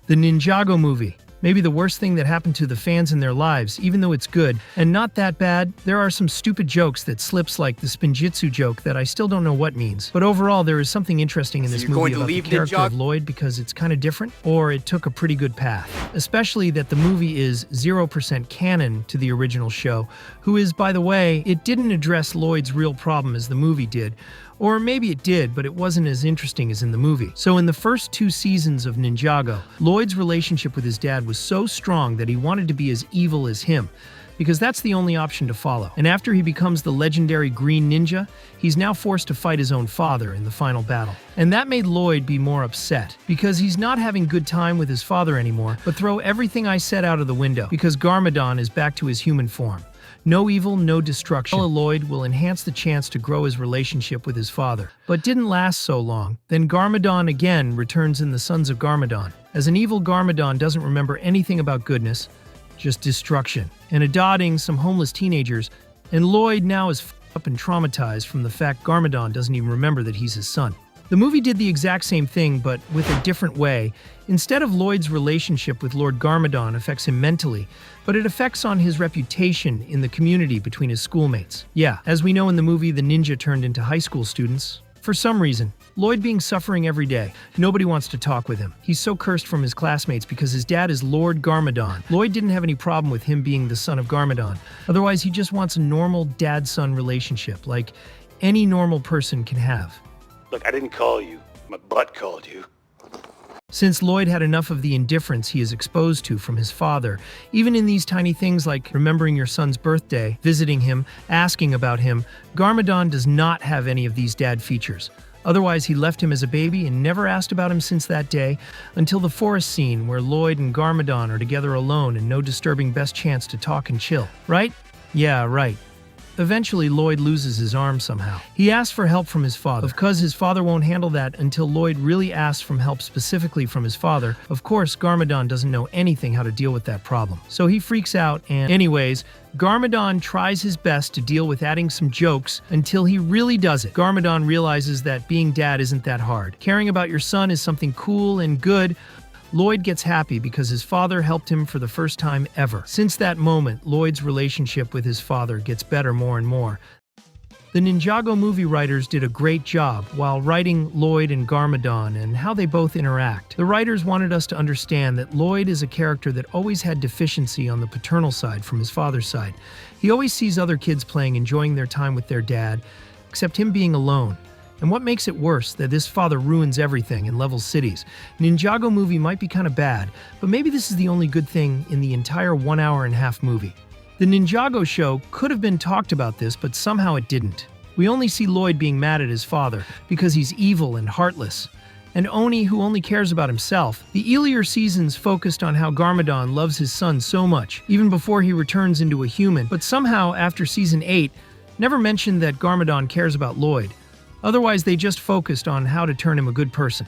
The Ninjago movie. Maybe the worst thing that happened to the fans in their lives, even though it's good, and not that bad. There are some stupid jokes that slips, like the spinjitzu joke that I still don't know what means. But overall, there is something interesting in this movie about the character of Lloyd because it's kind of different, or it took a pretty good path. Especially that the movie is 0% canon to the original show, who is, by the way, it didn't address Lloyd's real problem as the movie did. Or maybe it did, but it wasn't as interesting as in the movie. So in the first 2 seasons of Ninjago, Lloyd's relationship with his dad was so strong that he wanted to be as evil as him, because that's the only option to follow. And after he becomes the legendary Green Ninja, he's now forced to fight his own father in the final battle. And that made Lloyd be more upset, because he's not having good time with his father anymore, but throw everything I said out of the window, because Garmadon is back to his human form. No evil, no destruction. Lloyd will enhance the chance to grow his relationship with his father, but didn't last so long. Then Garmadon again returns in the Sons of Garmadon. As an evil Garmadon doesn't remember anything about goodness, just destruction, and adopting some homeless teenagers, and Lloyd now is f***ed up and traumatized from the fact Garmadon doesn't even remember that he's his son. The movie did the exact same thing, but with a different way. Instead of Lloyd's relationship with Lord Garmadon affects him mentally, but it affects on his reputation in the community between his schoolmates. Yeah, as we know in the movie, the ninja turned into high school students. For some reason, Lloyd being suffering every day. Nobody wants to talk with him. He's so cursed from his classmates because his dad is Lord Garmadon. Lloyd didn't have any problem with him being the son of Garmadon. Otherwise, he just wants a normal dad-son relationship, like any normal person can have. Look, I didn't call you. My butt called you. Since Lloyd had enough of the indifference he is exposed to from his father, even in these tiny things like remembering your son's birthday, visiting him, asking about him, Garmadon does not have any of these dad features. Otherwise, he left him as a baby and never asked about him since that day, until the forest scene where Lloyd and Garmadon are together alone and no disturbing best chance to talk and chill. Right? Yeah, right. Eventually, Lloyd loses his arm somehow. He asks for help from his father. Because his father won't handle that until Lloyd really asks for help specifically from his father. Of course, Garmadon doesn't know anything how to deal with that problem. So he freaks out and anyways, Garmadon tries his best to deal with adding some jokes until he really does it. Garmadon realizes that being dad isn't that hard. Caring about your son is something cool and good. Lloyd gets happy because his father helped him for the first time ever. Since that moment, Lloyd's relationship with his father gets better more and more. The Ninjago movie writers did a great job while writing Lloyd and Garmadon and how they both interact. The writers wanted us to understand that Lloyd is a character that always had deficiency on the paternal side from his father's side. He always sees other kids playing, enjoying their time with their dad, except him being alone. And what makes it worse, that this father ruins everything and levels cities. Ninjago movie might be kind of bad, but maybe this is the only good thing in the entire 1.5-hour movie. The Ninjago show could have been talked about this, but somehow it didn't. We only see Lloyd being mad at his father because he's evil and heartless. And Oni, who only cares about himself. The earlier seasons focused on how Garmadon loves his son so much, even before he returns into a human, but somehow after season 8, never mentioned that Garmadon cares about Lloyd. Otherwise, they just focused on how to turn him a good person.